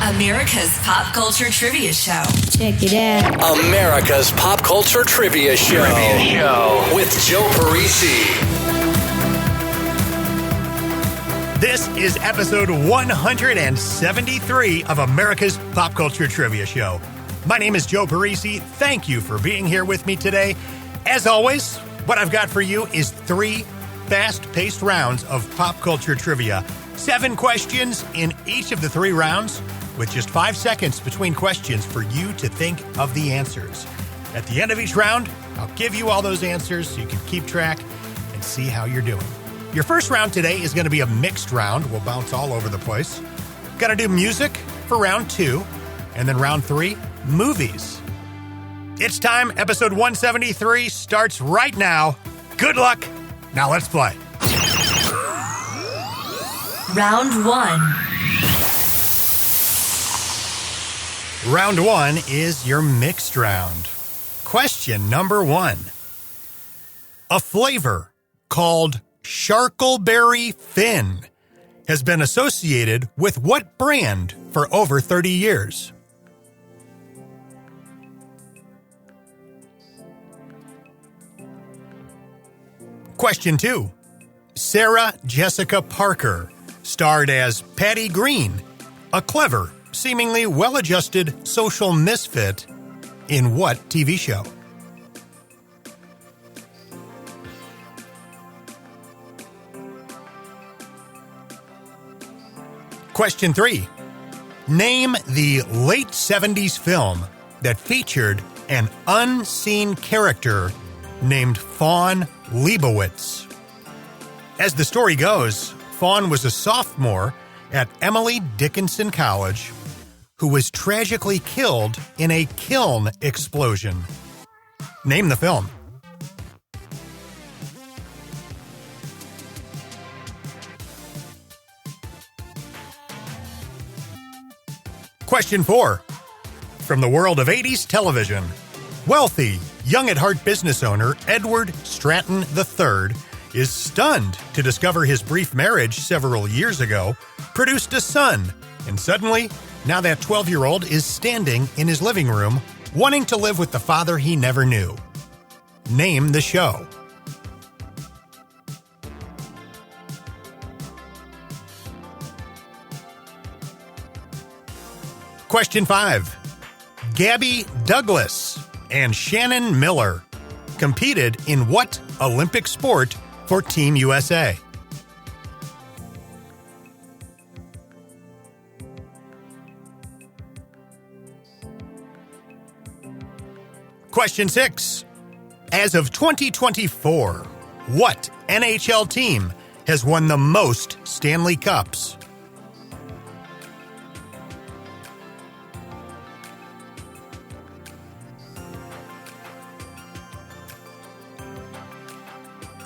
America's Pop Culture Trivia Show. Check it out. America's Pop Culture Trivia Show. With Joe Parisi. This is episode 173 of America's Pop Culture Trivia Show. My name is Joe Parisi. Thank you for being here with me today. As always, what I've got for you is 3 fast-paced rounds of pop culture trivia. 7 questions in each of the 3 rounds, with just 5 seconds between questions for you to think of the answers. At the end of each round, I'll give you all those answers so you can keep track and see how you're doing. Your first round today is going to be a mixed round. We'll bounce all over the place. Got to do music for round 2, and then round 3, movies. It's time. Episode 173 starts right now. Good luck. Now let's play. Round 1. Round 1 is your mixed round. Question number 1. A flavor called Sharkleberry Fin has been associated with what brand for over 30 years? Question 2. Sarah Jessica Parker starred as Patty Green, a clever, seemingly well-adjusted social misfit in what TV show? Question 3. Name the late 70s film that featured an unseen character named Fawn Leibowitz. As the story goes, Fawn was a sophomore at Emily Dickinson College who was tragically killed in a kiln explosion. Name the film. Question 4. From the world of 80s television, wealthy, young-at-heart business owner Edward Stratton III is stunned to discover his brief marriage several years ago produced a son, and suddenly, now that 12-year-old is standing in his living room, wanting to live with the father he never knew. Name the show. Question 5. Gabby Douglas and Shannon Miller competed in what Olympic sport for Team USA? Question 6. As of 2024, what NHL team has won the most Stanley Cups?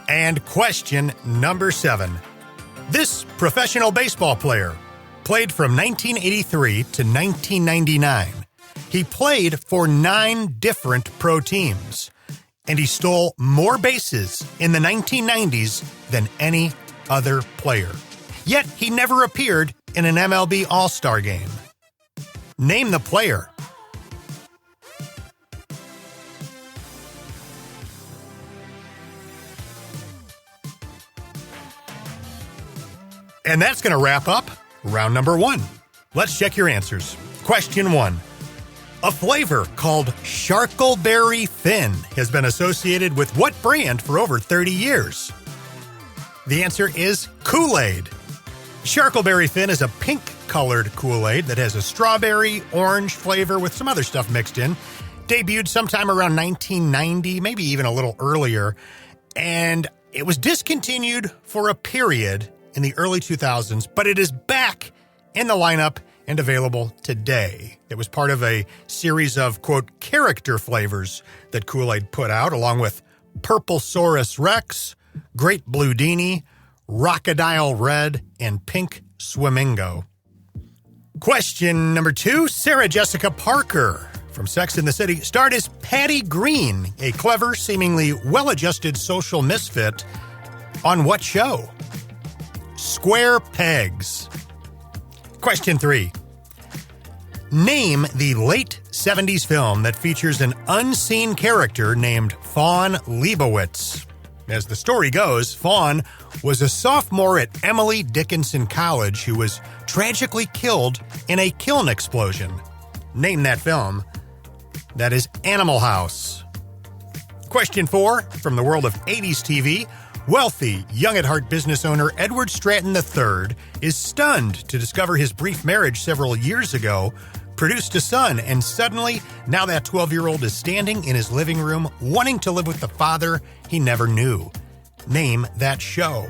And question number 7. This professional baseball player played from 1983 to 1999. He played for 9 different pro teams, and he stole more bases in the 1990s than any other player. Yet he never appeared in an MLB All-Star game. Name the player. And that's going to wrap up round number 1. Let's check your answers. Question 1. A flavor called Sharkleberry Fin has been associated with what brand for over 30 years? The answer is Kool-Aid. Sharkleberry Fin is a pink-colored Kool-Aid that has a strawberry, orange flavor with some other stuff mixed in. Debuted sometime around 1990, maybe even a little earlier, and it was discontinued for a period in the early 2000s, but it is back in the lineup and available today. It was part of a series of, quote, character flavors that Kool-Aid put out, along with Purple Saurus Rex, Great Blue Dini, Rockadile Red, and Pink Swimingo. Question number 2, Sarah Jessica Parker from Sex and the City starred as Patty Green, a clever, seemingly well-adjusted social misfit, on what show? Square Pegs. Question 3. Name the late 70s film that features an unseen character named Fawn Leibowitz. As the story goes, Fawn was a sophomore at Emily Dickinson College who was tragically killed in a kiln explosion. Name that film. That is Animal House. Question 4, from the world of 80s TV. Wealthy, young-at-heart business owner Edward Stratton III is stunned to discover his brief marriage several years ago produced a son, and suddenly, now that 12-year-old is standing in his living room wanting to live with the father he never knew. Name that show.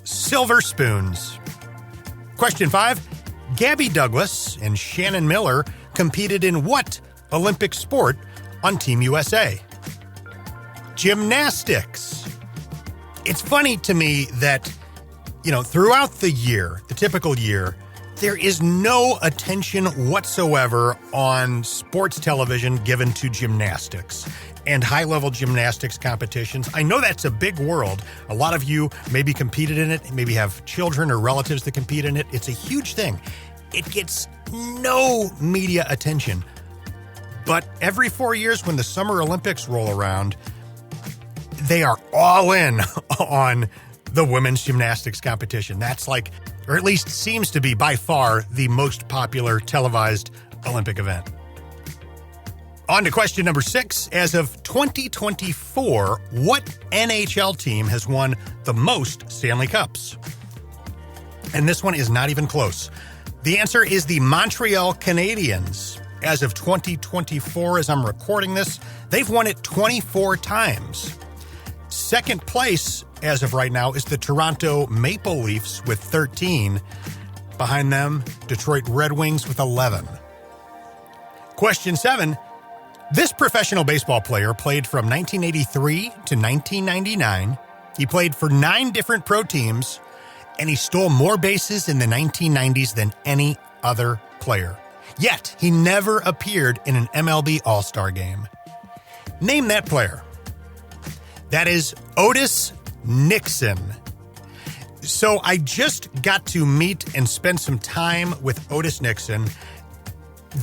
Silver Spoons. Question 5. Gabby Douglas and Shannon Miller competed in what Olympic sport on Team USA? Gymnastics. It's funny to me that, throughout the year, the typical year, there is no attention whatsoever on sports television given to gymnastics and high-level gymnastics competitions. I know that's a big world. A lot of you maybe competed in it, maybe have children or relatives that compete in it. It's a huge thing. It gets no media attention. But every 4 years when the Summer Olympics roll around, they are all in on the women's gymnastics competition. That's or at least seems to be by far the most popular televised Olympic event. On to question number 6. As of 2024, what NHL team has won the most Stanley Cups? And this one is not even close. The answer is the Montreal Canadiens. As of 2024, as I'm recording this, they've won it 24 times. Second place, as of right now, is the Toronto Maple Leafs with 13. Behind them, Detroit Red Wings with 11. Question 7. This professional baseball player played from 1983 to 1999. He played for 9 different pro teams, and he stole more bases in the 1990s than any other player. Yet, he never appeared in an MLB All-Star game. Name that player. That is Otis Nixon. So I just got to meet and spend some time with Otis Nixon.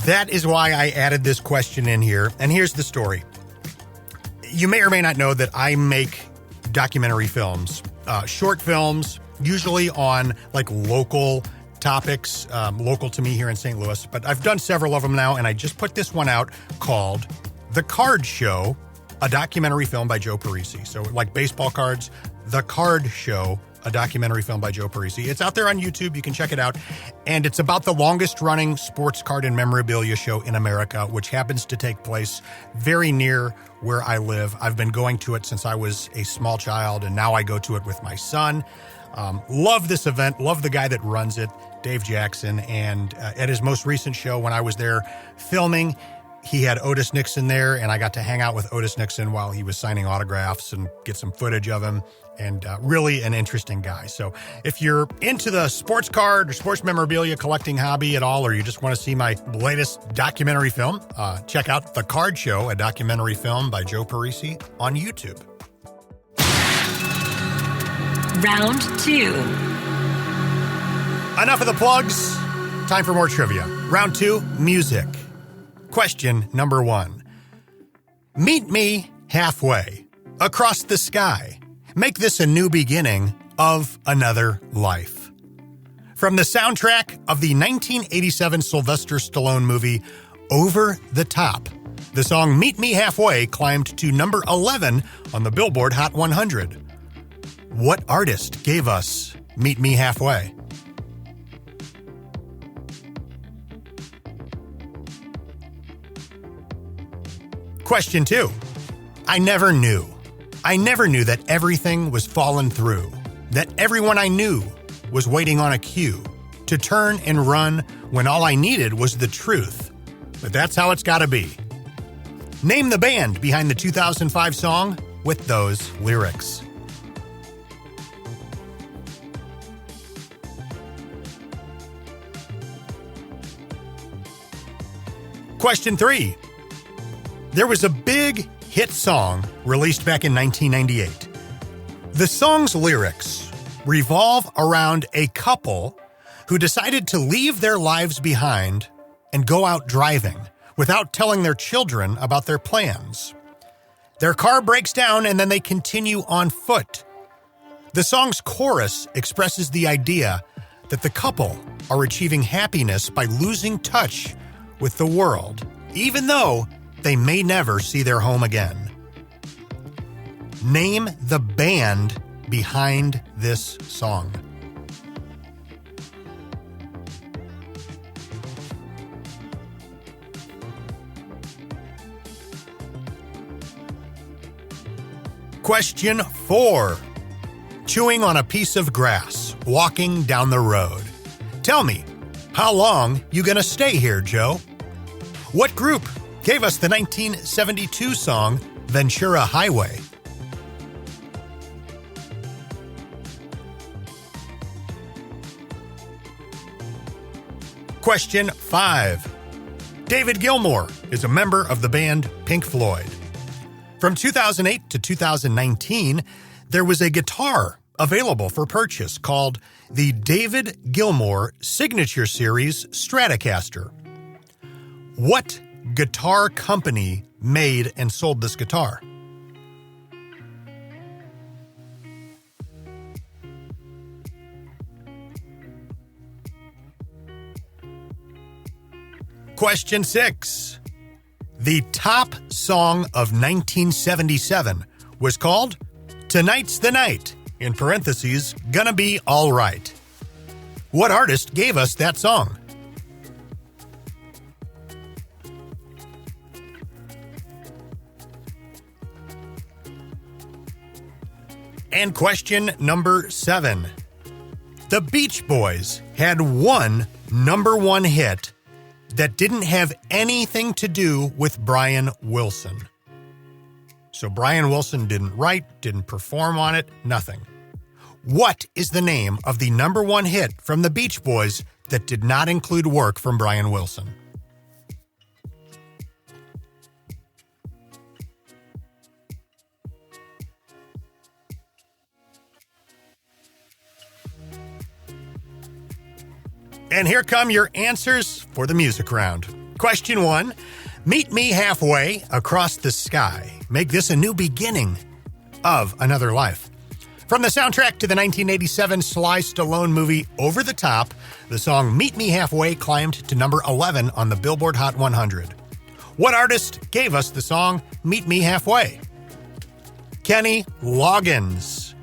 That is why I added this question in here. And here's the story. You may or may not know that I make documentary films, short films, usually on local topics, local to me here in St. Louis. But I've done several of them now, and I just put this one out called The Card Show, a documentary film by Joe Parisi. So like baseball cards, The Card Show, a documentary film by Joe Parisi. It's out there on YouTube. You can check it out. And it's about the longest running sports card and memorabilia show in America, which happens to take place very near where I live. I've been going to it since I was a small child, and now I go to it with my son. Love this event. Love the guy that runs it, Dave Jackson. And at his most recent show, when I was there filming, he had Otis Nixon there, and I got to hang out with Otis Nixon while he was signing autographs and get some footage of him, and really an interesting guy. So if you're into the sports card or sports memorabilia collecting hobby at all, or you just want to see my latest documentary film, check out The Card Show, a documentary film by Joe Parisi on YouTube. Round 2. Enough of the plugs. Time for more trivia. Round 2, music. Question number 1. Meet me halfway, across the sky. Make this a new beginning of another life. From the soundtrack of the 1987 Sylvester Stallone movie Over the Top, the song Meet Me Halfway climbed to number 11 on the Billboard Hot 100. What artist gave us Meet Me Halfway? Question 2. I never knew that everything was falling through, that everyone I knew was waiting on a cue to turn and run when all I needed was the truth. But that's how it's gotta be. Name the band behind the 2005 song with those lyrics. Question 3. There was a big hit song released back in 1998. The song's lyrics revolve around a couple who decided to leave their lives behind and go out driving without telling their children about their plans. Their car breaks down and then they continue on foot. The song's chorus expresses the idea that the couple are achieving happiness by losing touch with the world, even though they may never see their home again. Name the band behind this song. Question 4. Chewing on a piece of grass, walking down the road. Tell me, how long you gonna stay here, Joe? What group gave us the 1972 song Ventura Highway? Question 5. David Gilmour is a member of the band Pink Floyd. From 2008 to 2019, there was a guitar available for purchase called the David Gilmour Signature Series Stratocaster. What guitar company made and sold this guitar? Question 6. The top song of 1977 was called Tonight's the Night, in parentheses, Gonna Be Alright. What artist gave us that song? And question number 7. The Beach Boys had one number 1 hit that didn't have anything to do with Brian Wilson. So Brian Wilson didn't write, didn't perform on it, nothing. What is the name of the number 1 hit from the Beach Boys that did not include work from Brian Wilson? And here come your answers for the music round. Question 1, Meet Me Halfway Across the Sky. Make this a new beginning of another life. From the soundtrack to the 1987 Sly Stallone movie Over the Top, the song Meet Me Halfway climbed to number 11 on the Billboard Hot 100. What artist gave us the song Meet Me Halfway? Kenny Loggins.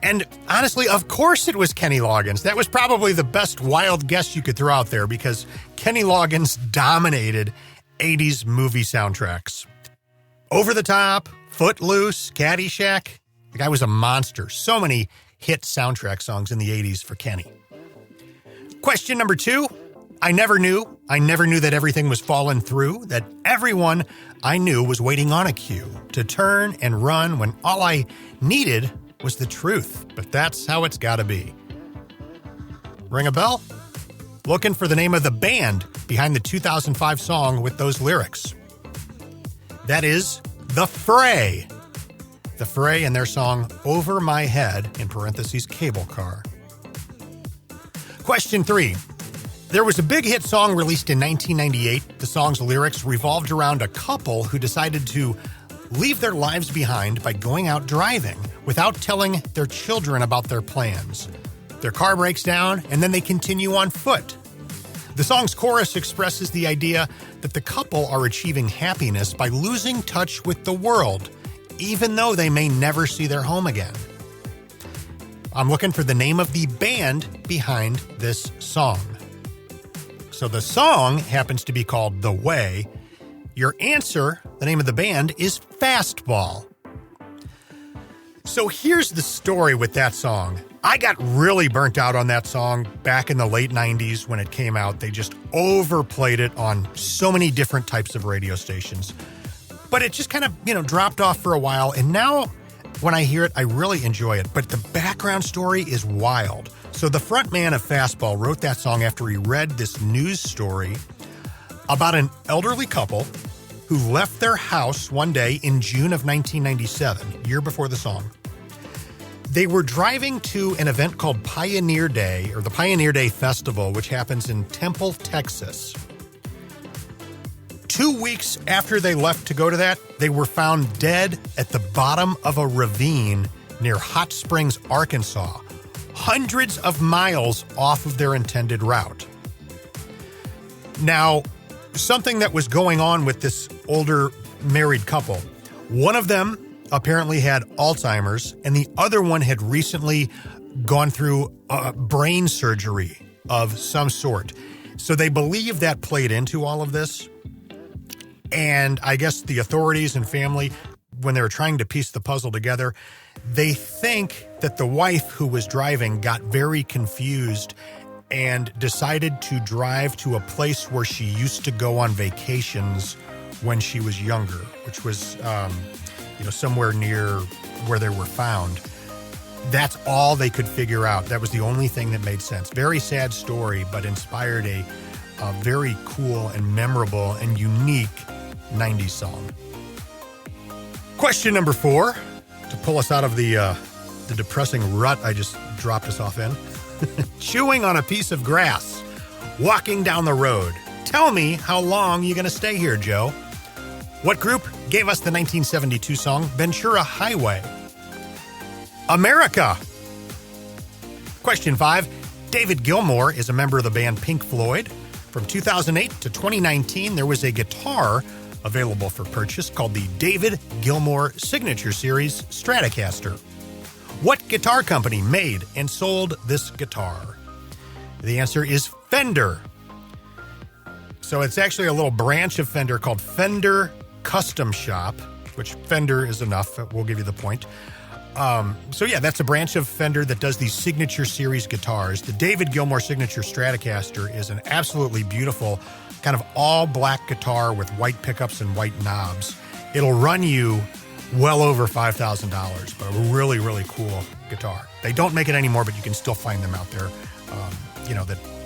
And honestly, of course it was Kenny Loggins. That was probably the best wild guess you could throw out there because Kenny Loggins dominated 80s movie soundtracks. Over the Top, Footloose, Caddyshack. The guy was a monster. So many hit soundtrack songs in the 80s for Kenny. Question number 2. I never knew that everything was falling through, that everyone I knew was waiting on a cue to turn and run when all I needed was the truth, but that's how it's gotta be. Ring a bell? Looking for the name of the band behind the 2005 song with those lyrics. That is The Fray. The Fray and their song Over My Head, in parentheses, Cable Car. Question 3. There was a big hit song released in 1998. The song's lyrics revolved around a couple who decided to leave their lives behind by going out driving without telling their children about their plans. Their car breaks down, and then they continue on foot. The song's chorus expresses the idea that the couple are achieving happiness by losing touch with the world, even though they may never see their home again. I'm looking for the name of the band behind this song. So the song happens to be called The Way. Your answer, the name of the band, is Fastball. So here's the story with that song. I got really burnt out on that song back in the late 90s when it came out. They just overplayed it on so many different types of radio stations. But it just kind of, dropped off for a while. And now when I hear it, I really enjoy it. But the background story is wild. So the frontman of Fastball wrote that song after he read this news story about an elderly couple who left their house one day in June of 1997, year before the song. They were driving to an event called Pioneer Day, or the Pioneer Day Festival, which happens in Temple, Texas. 2 weeks after they left to go to that, they were found dead at the bottom of a ravine near Hot Springs, Arkansas, hundreds of miles off of their intended route. Now, something that was going on with this older married couple, one of them apparently had Alzheimer's, and the other one had recently gone through brain surgery of some sort. So they believe that played into all of this. And I guess the authorities and family, when they were trying to piece the puzzle together, they think that the wife who was driving got very confused and decided to drive to a place where she used to go on vacations when she was younger, which was, somewhere near where they were found. That's all they could figure out. That was the only thing that made sense. Very sad story, but inspired a very cool and memorable and unique 90s song. Question number 4, to pull us out of the depressing rut I just dropped us off in. Chewing on a piece of grass, walking down the road. Tell me how long you going to stay here, Joe. What group gave us the 1972 song Ventura Highway? America. Question 5. David Gilmour is a member of the band Pink Floyd. From 2008 to 2019, there was a guitar available for purchase called the David Gilmour Signature Series Stratocaster. What guitar company made and sold this guitar? The answer is Fender. So it's actually a little branch of Fender called Fender Custom Shop, which Fender is enough. We'll give you the point. That's a branch of Fender that does these Signature Series guitars. The David Gilmour Signature Stratocaster is an absolutely beautiful kind of all-black guitar with white pickups and white knobs. It'll run you well over $5,000, but a really, really cool guitar. They don't make it anymore, but you can still find them out there,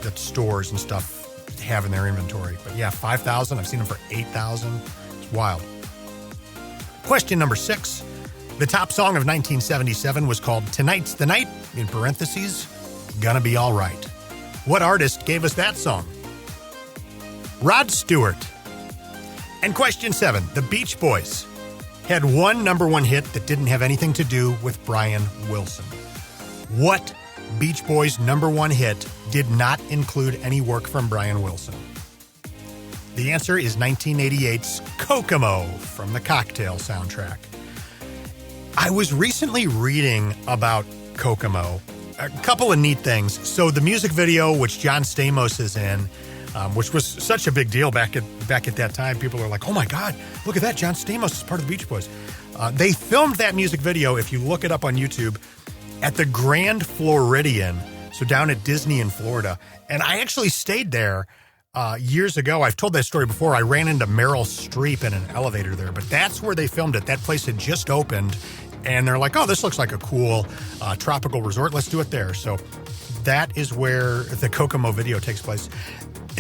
that stores and stuff have in their inventory. But yeah, $5,000. I've seen them for $8,000. It's wild. Question number 6. The top song of 1977 was called Tonight's the Night, in parentheses, Gonna Be All Right. What artist gave us that song? Rod Stewart. And question 7. The Beach Boys had one number 1 hit that didn't have anything to do with Brian Wilson. What Beach Boys number 1 hit did not include any work from Brian Wilson? The answer is 1988's Kokomo from the Cocktail soundtrack. I was recently reading about Kokomo. A couple of neat things. So the music video, which John Stamos is in, which was such a big deal back at that time. People are like, oh my God, look at that. John Stamos is part of the Beach Boys. They filmed that music video, if you look it up on YouTube, at the Grand Floridian, so down at Disney in Florida. And I actually stayed there years ago. I've told that story before. I ran into Meryl Streep in an elevator there, but that's where they filmed it. That place had just opened, and they're like, oh, this looks like a cool tropical resort. Let's do it there. So that is where the Kokomo video takes place.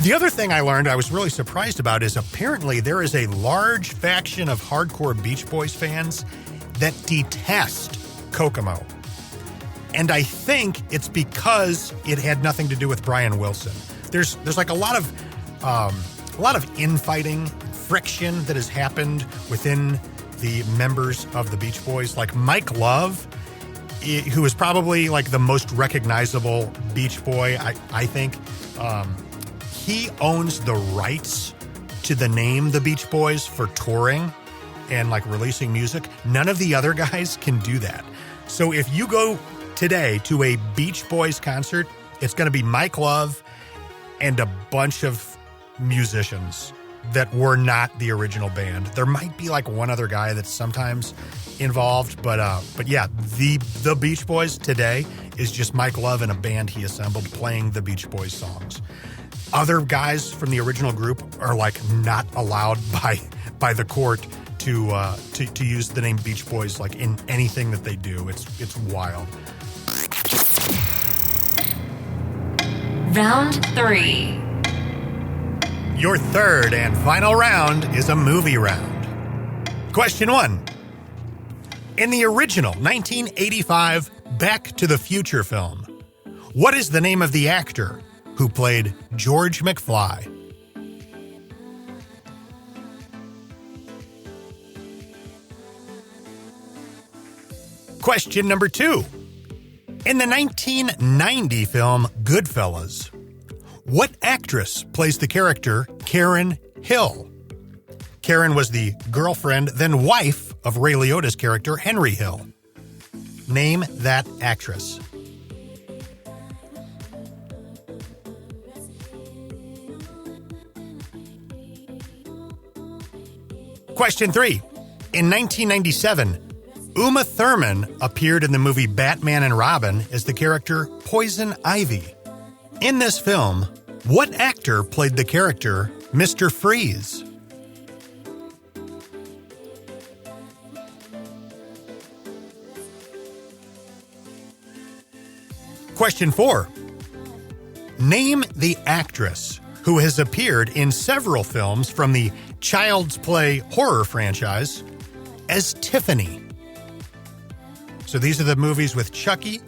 The other thing I learned I was really surprised about is apparently there is a large faction of hardcore Beach Boys fans that detest Kokomo. And I think it's because it had nothing to do with Brian Wilson. There's like a lot of infighting, friction that has happened within the members of the Beach Boys. Like Mike Love, who is probably like the most recognizable Beach Boy, I think. He owns the rights to the name The Beach Boys for touring and like releasing music. None of the other guys can do that. So if you go today to a Beach Boys concert, it's going to be Mike Love and a bunch of musicians that were not the original band. There might be like one other guy that's sometimes involved, but yeah, the Beach Boys today is just Mike Love and a band he assembled playing the Beach Boys songs. Other guys from the original group are like not allowed by the court to use the name Beach Boys like in anything that they do. It's wild. Round 3. Your third and final round is a movie round. Question 1. In the original 1985 Back to the Future film, what is the name of the actor who played George McFly? Question number 2. In the 1990 film Goodfellas, what actress plays the character Karen Hill? Karen was the girlfriend, then wife of Ray Liotta's character Henry Hill. Name that actress. Question 3. In 1997, Uma Thurman appeared in the movie Batman and Robin as the character Poison Ivy. In this film, what actor played the character Mr. Freeze? Question 4. Name the actress who has appeared in several films from the Child's Play horror franchise as Tiffany. So these are the movies with Chucky.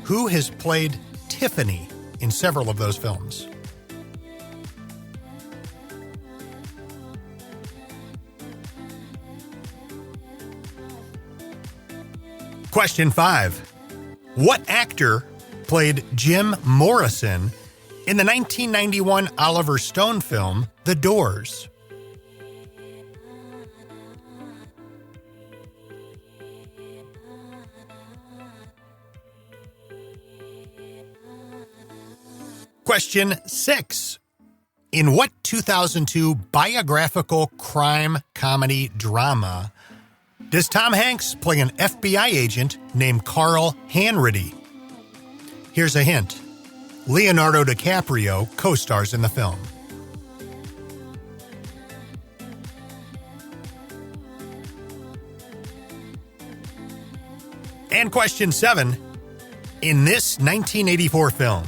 Who has played Tiffany in several of those films? Question 5. What actor played Jim Morrison in the 1991 Oliver Stone film, The Doors? Question 6. In what 2002 biographical crime comedy drama does Tom Hanks play an FBI agent named Carl Hanratty? Here's a hint. Leonardo DiCaprio co-stars in the film. And question 7. In this 1984 film,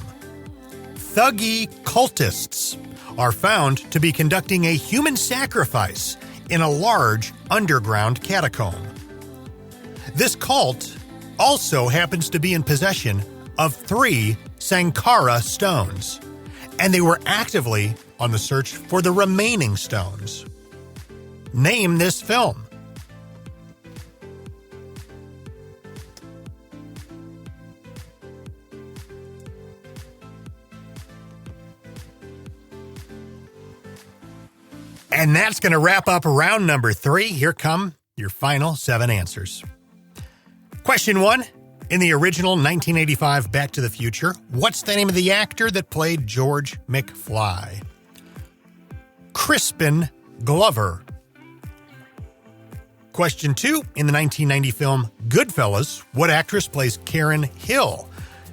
thuggy cultists are found to be conducting a human sacrifice in a large underground catacomb. This cult also happens to be in possession of 3 Sankara stones, and they were actively on the search for the remaining stones. Name this film. And that's going to wrap up round number 3. Here come your final 7 answers. Question 1. In the original 1985 Back to the Future, what's the name of the actor that played George McFly? Crispin Glover. Question 2. In the 1990 film Goodfellas, what actress plays Karen Hill,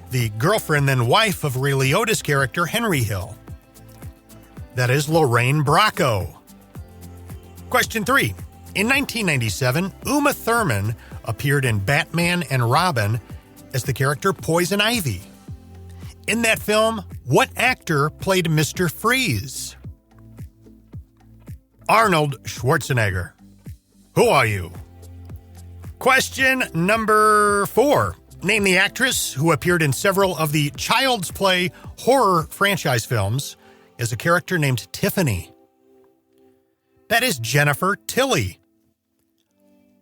the girlfriend then wife of Ray Liotta's character Henry Hill? That is Lorraine Bracco. Question 3. In 1997, Uma Thurman appeared in Batman and Robin as the character Poison Ivy. In that film, what actor played Mr. Freeze? Arnold Schwarzenegger. Who are you? Question number 4. Name the actress who appeared in several of the Child's Play horror franchise films as a character named Tiffany. That is Jennifer Tilly.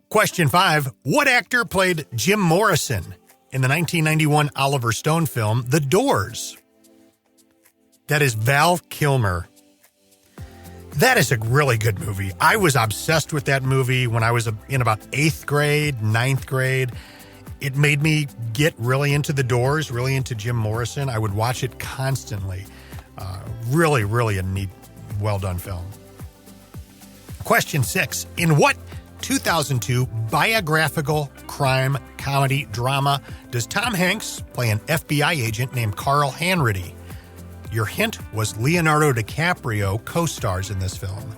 Question 5. What actor played Jim Morrison in the 1991 Oliver Stone film, The Doors? That is Val Kilmer. That is a really good movie. I was obsessed with that movie when I was in about 8th grade, 9th grade. It made me get really into The Doors, really into Jim Morrison. I would watch it constantly. Really a neat, well-done film. Question 6. In what 2002 biographical crime comedy drama does Tom Hanks play an FBI agent named Carl Hanratty? Your hint was Leonardo DiCaprio co-stars in this film.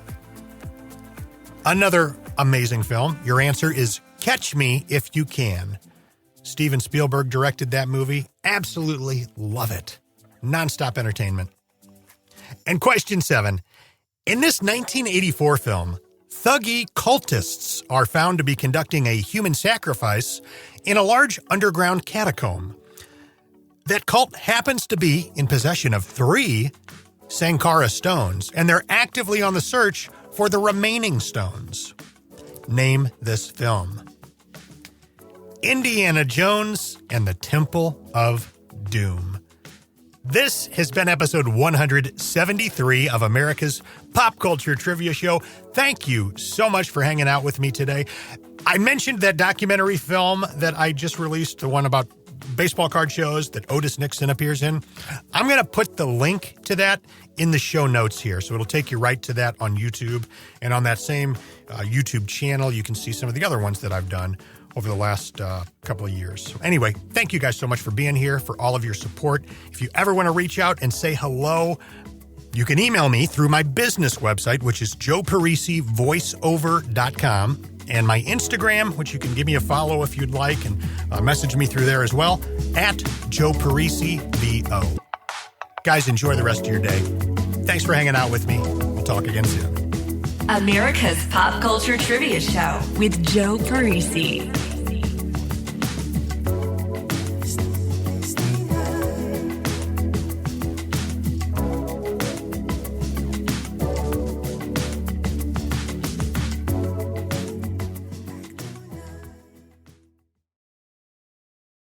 Another amazing film. Your answer is Catch Me If You Can. Steven Spielberg directed that movie. Absolutely love it. Nonstop entertainment. And question 7. In this 1984 film, thuggy cultists are found to be conducting a human sacrifice in a large underground catacomb. That cult happens to be in possession of 3 Sankara stones, and they're actively on the search for the remaining stones. Name this film. Indiana Jones and the Temple of Doom. This has been episode 173 of America's Pop Culture Trivia Show. Thank you so much for hanging out with me today. I mentioned that documentary film that I just released, the one about baseball card shows that Otis Nixon appears in. I'm going to put the link to that in the show notes here. So it'll take you right to that on YouTube. And on that same YouTube channel, you can see some of the other ones that I've done over the last couple of years. So anyway, thank you guys so much for being here, for all of your support. If you ever want to reach out and say hello, you can email me through my business website, which is joeparisivoiceover.com, and my Instagram, which you can give me a follow if you'd like, and message me through there as well, at Joe Parisi VO. Guys, enjoy the rest of your day. Thanks for hanging out with me. We'll talk again soon. America's Pop Culture Trivia Show with Joe Parisi.